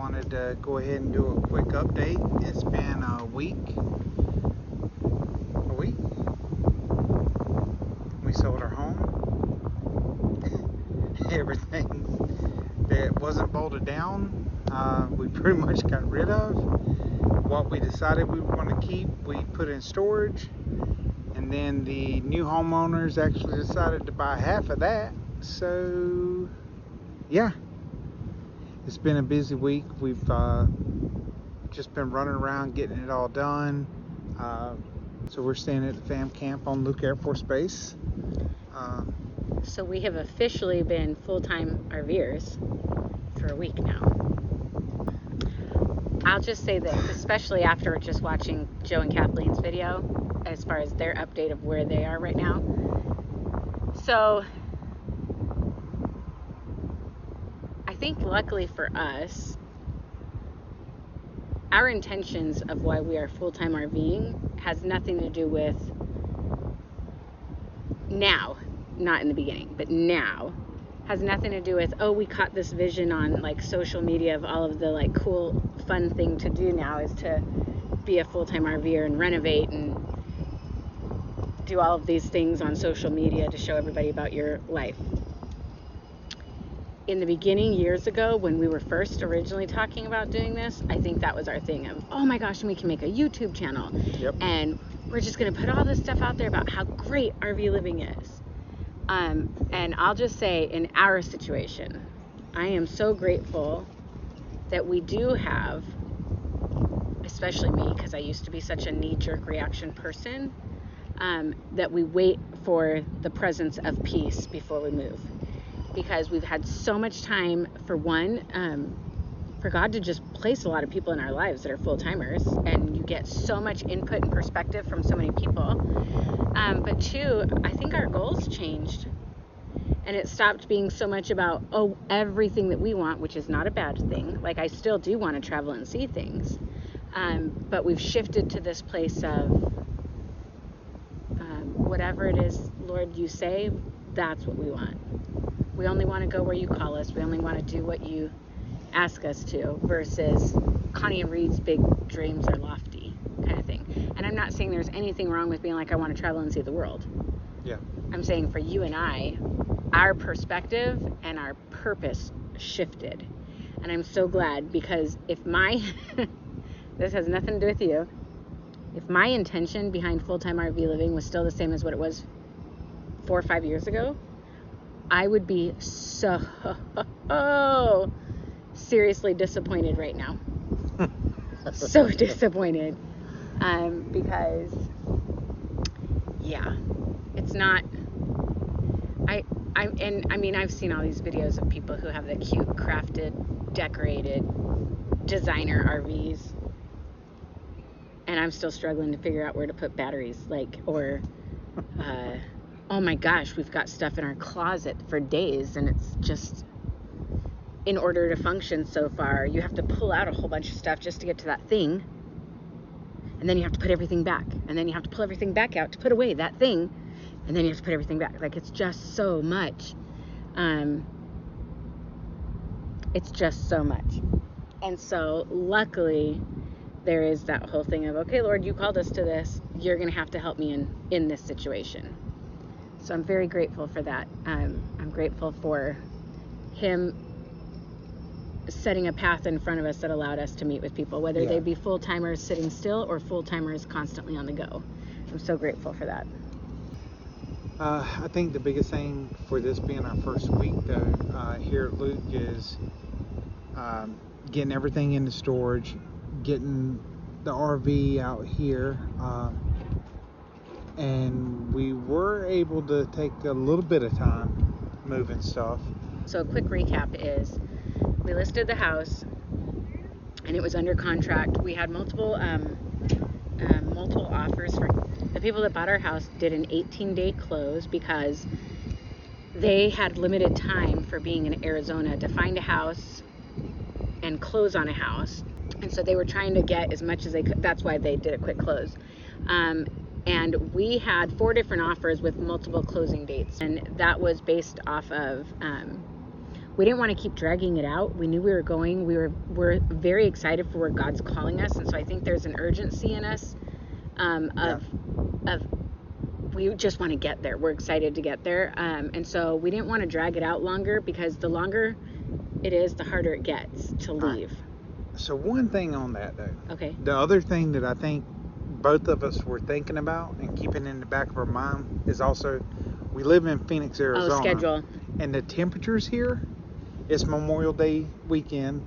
wanted to go ahead and do a quick update. It's been a week. We sold our home. Everything that wasn't bolted down, we pretty much got rid of. What we decided we want to keep, we put in storage. And then the new homeowners actually decided to buy half of that. So, yeah. It's been a busy week. We've just been running around getting it all done. So we're staying at the fam camp on Luke Air Force Base. So we have officially been full-time RVers for a week now. I'll just say this, especially after just watching Joe and Kathleen's video, as far as their update of where they are right now. So I think luckily for us, our intentions of why we are full-time RVing has nothing to do with now, not in the beginning, but now, has nothing to do with, oh, we caught this vision on like social media of all of the like cool, fun thing to do now is to be a full-time RVer and renovate and do all of these things on social media to show everybody about your life. In the beginning, years ago, when we were first originally talking about doing this, I think that was our thing of, oh my gosh, and we can make a YouTube channel. Yep. And we're just going to put all this stuff out there about how great RV living is. And I'll just say, in our situation, I am so grateful that we do have, especially me, because I used to be such a knee-jerk reaction person, that we wait for the presence of peace before we move. Because we've had so much time, for one, for God to just place a lot of people in our lives that are full-timers, and you get so much input and perspective from so many people. But two, I think our goals changed, and it stopped being so much about, oh, everything that we want, which is not a bad thing. Like, I still do want to travel and see things. But we've shifted to this place of whatever it is, Lord, you say, that's what we want. We only want to go where you call us. We only want to do what you ask us to, versus Connie and Reed's big dreams are lofty kind of thing. And I'm not saying there's anything wrong with being like, I want to travel and see the world. Yeah. I'm saying for you and I, our perspective and our purpose shifted. And I'm so glad, because if my, this has nothing to do with you, if my intention behind full-time RV living was still the same as what it was 4 or 5 years ago, I would be so seriously disappointed right now. So disappointed. Because, yeah, it's not, I've seen all these videos of people who have the cute, crafted, decorated, designer RVs, and I'm still struggling to figure out where to put batteries, oh my gosh, we've got stuff in our closet for days, and it's just, in order to function so far, you have to pull out a whole bunch of stuff just to get to that thing, and then you have to put everything back, and then you have to pull everything back out to put away that thing, and then you have to put everything back. Like, it's just so much. It's just so much. And so, luckily, there is that whole thing of, okay, Lord, you called us to this. You're going to have to help me in this situation. So I'm very grateful for that. I'm grateful for him setting a path in front of us that allowed us to meet with people, whether they be full-timers sitting still or full-timers constantly on the go. I'm so grateful for that. I think the biggest thing for this being our first week, though, here at Luke is getting everything into storage, getting the RV out here, and we were able to take a little bit of time moving stuff. So a quick recap is, we listed the house, and it was under contract. We had multiple offers. For the people that bought our house did an 18-day close, because they had limited time for being in Arizona to find a house and close on a house. And so they were trying to get as much as they could. That's why they did a quick close. And we had 4 different offers with multiple closing dates. And that was based off of we didn't want to keep dragging it out. We knew we were going. We're very excited for where God's calling us, and so I think there's an urgency in us of we just want to get there. We're excited to get there, and so we didn't want to drag it out longer, because the longer it is, the harder it gets to leave. Right. So one thing on that though. Okay. The other thing that I think both of us were thinking about and keeping in the back of our mind is also, we live in Phoenix, Arizona. Oh, schedule. And the temperatures here, it's Memorial Day weekend,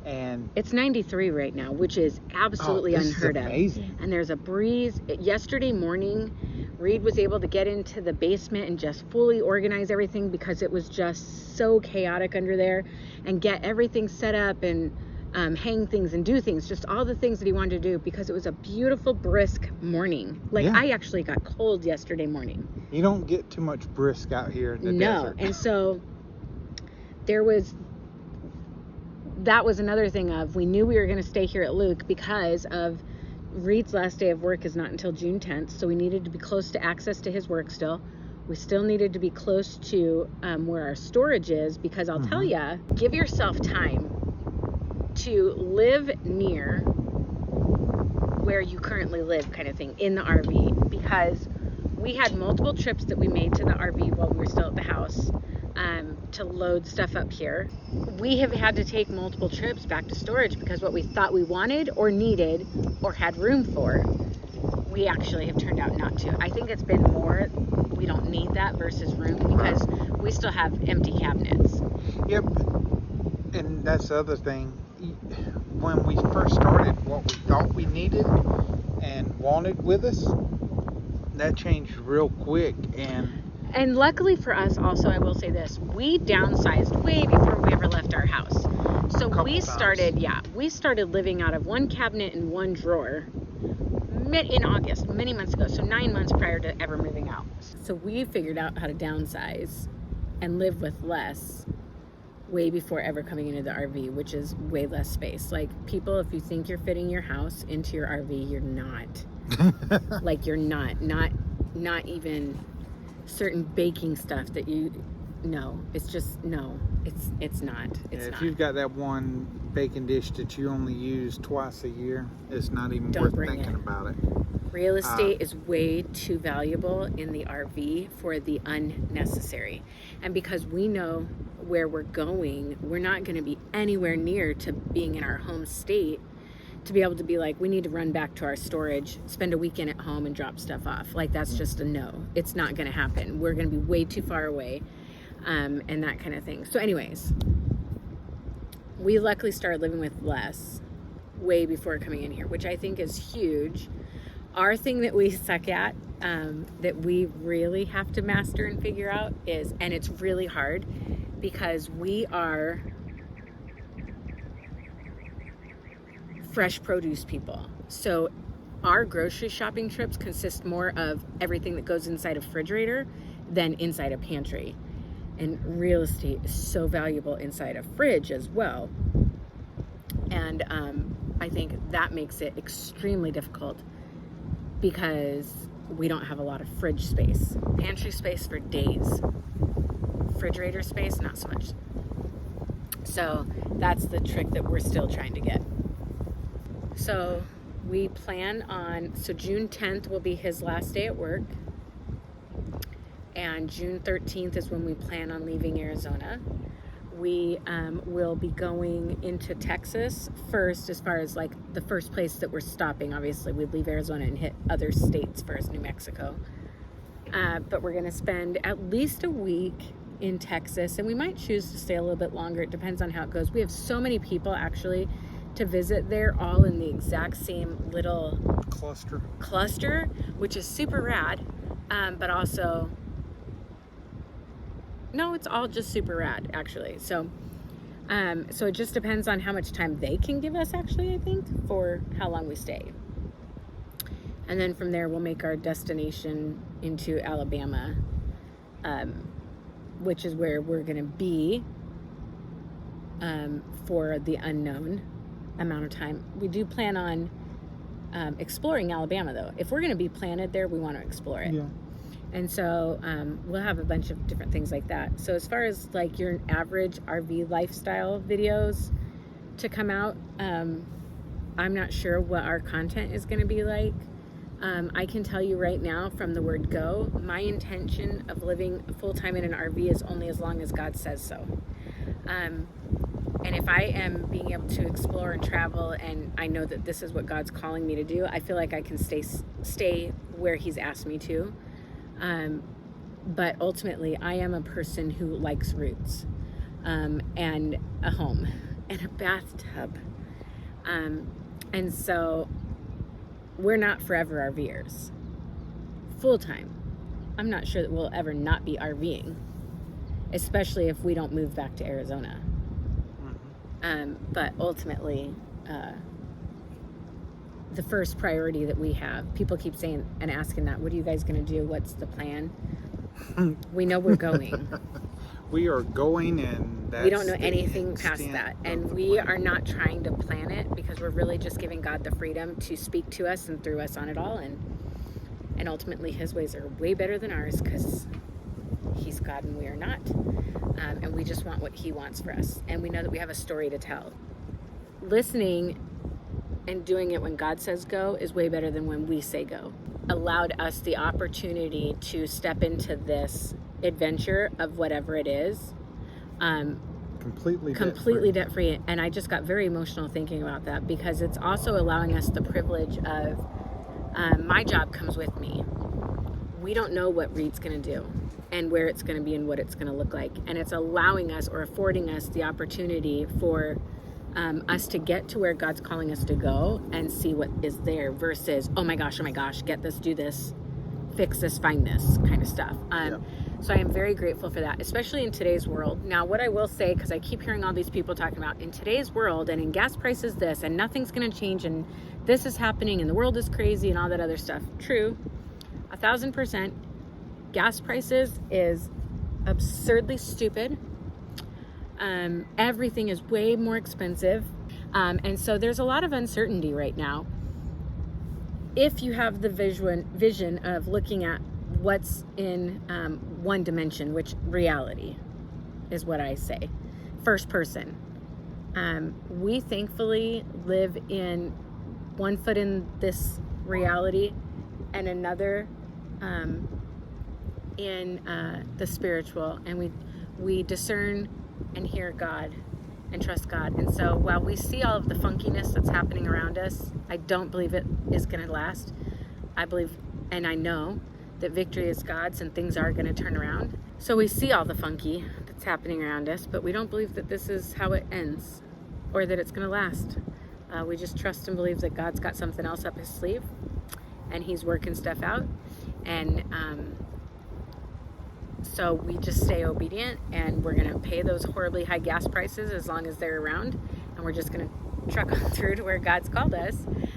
and It's 93 right now, which is absolutely unheard of. Amazing. And there's a breeze. Yesterday morning, Reed was able to get into the basement and just fully organize everything, because it was just so chaotic under there, and get everything set up and hang things and do things, just all the things that he wanted to do, because it was a beautiful, brisk morning. Like, Yeah. I actually got cold yesterday morning. You don't get too much brisk out here in the desert. And so that was another thing of, we knew we were going to stay here at Luke because of Reed's last day of work is not until June 10th, so we needed to be close to access to his work still. We still needed to be close to where our storage is, because I'll tell ya, give yourself time to live near where you currently live, kind of thing, in the RV, because we had multiple trips that we made to the RV while we were still at the house to load stuff up here. We have had to take multiple trips back to storage, because what we thought we wanted or needed or had room for, we actually have turned out not to. I think it's been more, we don't need that versus room, because we still have empty cabinets. Yep. And that's the other thing. When we first started, what we thought we needed and wanted with us, that changed real quick. And luckily for us also, I will say this, we downsized way before we ever left our house. So we started living out of one cabinet and one drawer in August, many months ago, so 9 months prior to ever moving out. So we figured out how to downsize and live with less way before ever coming into the RV, which is way less space. Like, people, if you think you're fitting your house into your RV, you're not. Like, you're not even certain baking stuff that it's not. If you've got that one baking dish that you only use twice a year, it's not even worth thinking about it. Real estate is way too valuable in the RV for the unnecessary. And because we know where we're going, we're not going to be anywhere near to being in our home state to be able to be like, we need to run back to our storage, spend a weekend at home, and drop stuff off. Like, that's just a no. It's not going to happen. We're going to be way too far away, and that kind of thing. So anyways, we luckily started living with less way before coming in here, which I think is huge. Our thing that we suck at, that we really have to master and figure out is, and it's really hard, because we are fresh produce people. So our grocery shopping trips consist more of everything that goes inside a refrigerator than inside a pantry. And real estate is so valuable inside a fridge as well. And I think that makes it extremely difficult, because we don't have a lot of fridge space. Pantry space for days. Refrigerator space, not so much. So that's the trick that we're still trying to get. So we plan on, June 10th will be his last day at work. And June 13th is when we plan on leaving Arizona. We will be going into Texas first, as far as like the first place that we're stopping. Obviously, we'd leave Arizona and hit other states first, New Mexico. But we're going to spend at least a week in Texas, and we might choose to stay a little bit longer. It depends on how it goes. We have so many people actually to visit there, all in the exact same little cluster, which is super rad, but also, no, it's all just super rad, actually. So it just depends on how much time they can give us, actually, I think, for how long we stay. And then from there, we'll make our destination into Alabama, which is where we're going to be for the unknown amount of time. We do plan on exploring Alabama, though. If we're going to be planted there, we want to explore it. Yeah. And so we'll have a bunch of different things like that. So as far as like your average RV lifestyle videos to come out, I'm not sure what our content is going to be like. I can tell you right now from the word go, my intention of living full-time in an RV is only as long as God says so. And if I am being able to explore and travel, and I know that this is what God's calling me to do, I feel like I can stay where he's asked me to. But ultimately, I am a person who likes roots, and a home and a bathtub. And so we're not forever RVers. Full time. I'm not sure that we'll ever not be RVing, especially if we don't move back to Arizona. But ultimately, the first priority that we have, people keep saying and asking that, what are you guys going to do? What's the plan? We know we're going. We are going, and that's we don't know anything past that. And we are not trying to plan it, because we're really just giving God the freedom to speak to us and through us on it all. And ultimately, his ways are way better than ours, because he's God and we are not. And we just want what he wants for us. And we know that we have a story to tell. Listening and doing it when God says go is way better than when we say go. Allowed us the opportunity to step into this adventure of whatever it is. Completely debt free. And I just got very emotional thinking about that, because it's also allowing us the privilege of my job comes with me. We don't know what Reed's going to do and where it's going to be and what it's going to look like. And it's allowing us, or affording us, the opportunity for us to get to where God's calling us to go and see what is there, versus, oh my gosh, get this, do this, fix this, find this kind of stuff. So I am very grateful for that, especially in today's world. Now, what I will say, because I keep hearing all these people talking about in today's world and in gas prices this, and nothing's going to change, and this is happening, and the world is crazy, and all that other stuff. True, 1,000%. Gas prices is absurdly stupid. Everything is way more expensive. And so there's a lot of uncertainty right now. If you have the vision of looking at what's in one dimension, which reality is what I say, first person. We thankfully live in one foot in this reality and another in the spiritual, and we discern and hear God and trust God. And so while we see all of the funkiness that's happening around us, I don't believe it is going to last. I believe, and I know, that victory is God's and things are going to turn around. So we see all the funky that's happening around us, but we don't believe that this is how it ends or that it's going to last. We just trust and believe that God's got something else up his sleeve and he's working stuff out. And so we just stay obedient, and we're going to pay those horribly high gas prices as long as they're around, and we're just going to truck on through to where God's called us.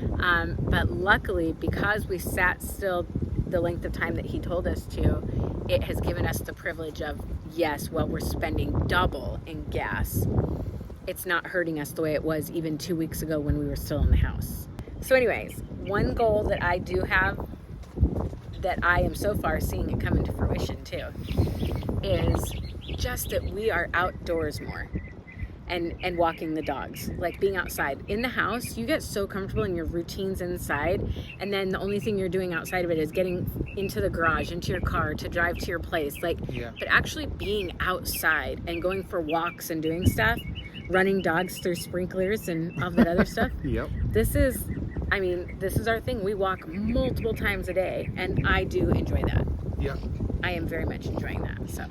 But luckily, because we sat still the length of time that he told us to, it has given us the privilege of, yes, while we're spending double in gas, it's not hurting us the way it was even 2 weeks ago when we were still in the house. So anyways, one goal that I do have, that I am so far seeing it come into fruition too, is just that we are outdoors more and walking the dogs, like being outside. In the house, you get so comfortable in your routines inside, and then the only thing you're doing outside of it is getting into the garage, into your car to drive to your place. But actually being outside and going for walks and doing stuff, running dogs through sprinklers and all that other stuff. This is our thing. We walk multiple times a day, and I do enjoy that. I am very much enjoying that. So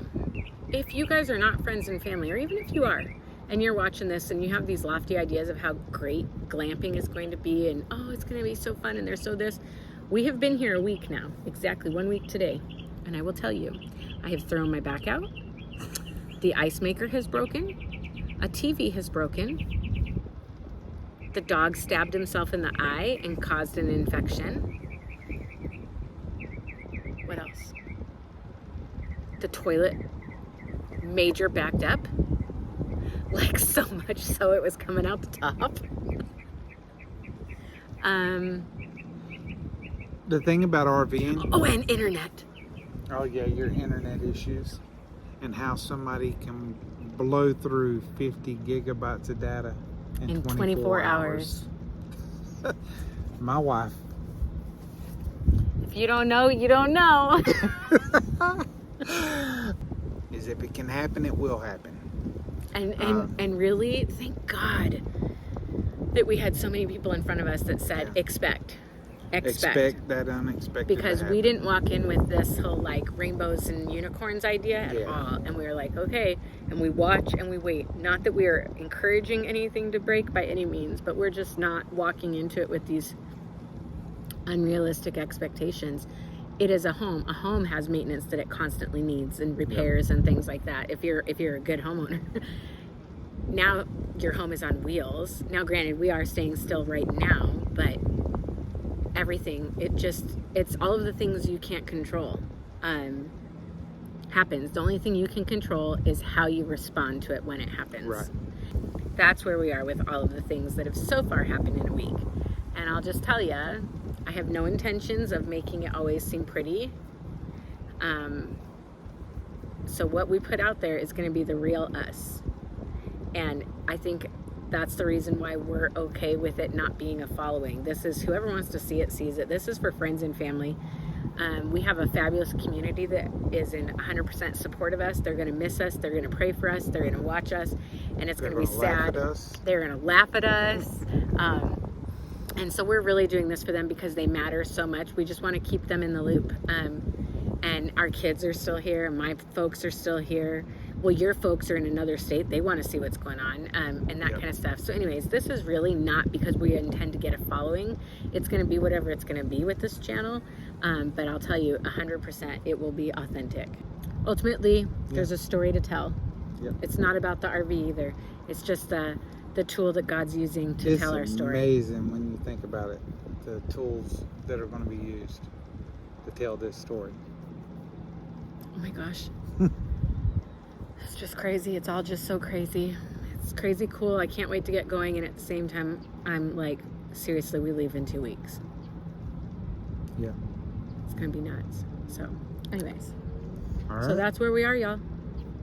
if you guys are not friends and family, or even if you are, and you're watching this and you have these lofty ideas of how great glamping is going to be, and oh, it's going to be so fun, and there's so this, we have been here a week now, exactly 1 week today, and I will tell you, I have thrown my back out, the ice maker has broken, a TV has broken, the dog stabbed himself in the eye and caused an infection. What else? The toilet major backed up. Like so much so it was coming out the top. The thing about RVing. Oh, and internet. Oh yeah, your internet issues and how somebody can blow through 50 gigabytes of data in 24 hours. My wife. If you don't know, you don't know. Is if it can happen, it will happen. And really, thank God that we had so many people in front of us that said, expect that unexpected. Because we didn't walk in with this whole like rainbows and unicorns idea at all. And we were like, okay. And we watch and we wait. Not that we are encouraging anything to break by any means, but we're just not walking into it with these unrealistic expectations. It is a home. A home has maintenance that it constantly needs and repairs and things like that. If you're a good homeowner. Now your home is on wheels. Now granted, we are staying still right now, but everything, it's all of the things you can't control happens. The only thing you can control is how you respond to it when it happens. Right. That's where we are with all of the things that have so far happened in a week. And I'll just tell you, I have no intentions of making it always seem pretty. So what we put out there is going to be the real us. And I think that's the reason why we're okay with it not being a following. This is whoever wants to see it, sees it. This is for friends and family. We have a fabulous community that is in 100% support of us. They're going to miss us. They're going to pray for us. They're going to watch us. And it's going to be sad. They're going to laugh at us. And so we're really doing this for them because they matter so much. We just want to keep them in the loop. And our kids are still here. And my folks are still here. Well, your folks are in another state. They want to see what's going on and that kind of stuff. So anyways, this is really not because we intend to get a following. It's going to be whatever it's going to be with this channel. But I'll tell you 100% it will be authentic. Ultimately, there's a story to tell. Yep. It's not about the RV either. It's just the tool that God's using to tell our story. It's amazing when you think about it. The tools that are going to be used to tell this story. Oh my gosh. It's just crazy. It's all just so crazy. It's crazy cool. I can't wait to get going. And at the same time, I'm like, seriously, we leave in 2 weeks. Yeah. It's going to be nuts. So, anyways. All right. So that's where we are, y'all.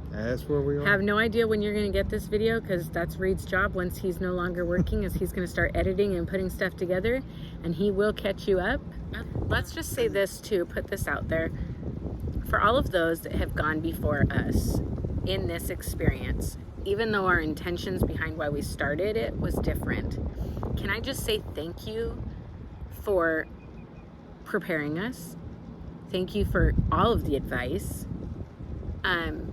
That's where we are. Have no idea when you're going to get this video because that's Reed's job once he's no longer working is he's going to start editing and putting stuff together and he will catch you up. Let's just say this too, put this out there. For all of those that have gone before us in this experience, even though our intentions behind why we started it was different, can I just say thank you for preparing us? Thank you for all of the advice. And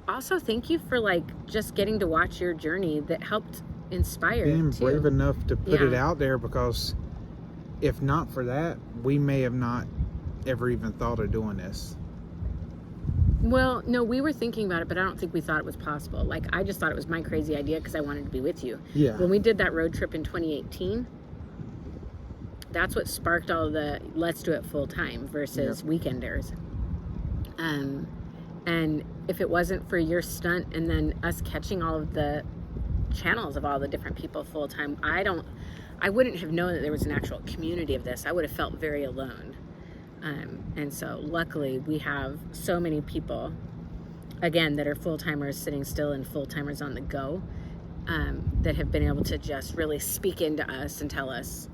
also thank you for like just getting to watch your journey that helped inspire. Being too. brave enough to put it out there, because if not for that, we may have not ever even thought of doing this. Well, no, we were thinking about it, but I don't think we thought it was possible. Like, I just thought it was my crazy idea because I wanted to be with you. Yeah. When we did that road trip in 2018, that's what sparked all the let's do it full time versus weekenders. And if it wasn't for your stunt and then us catching all of the channels of all the different people full time, I wouldn't have known that there was an actual community of this. I would have felt very alone. And so luckily we have so many people, again, that are full-timers sitting still and full-timers on the go, that have been able to just really speak into us and tell us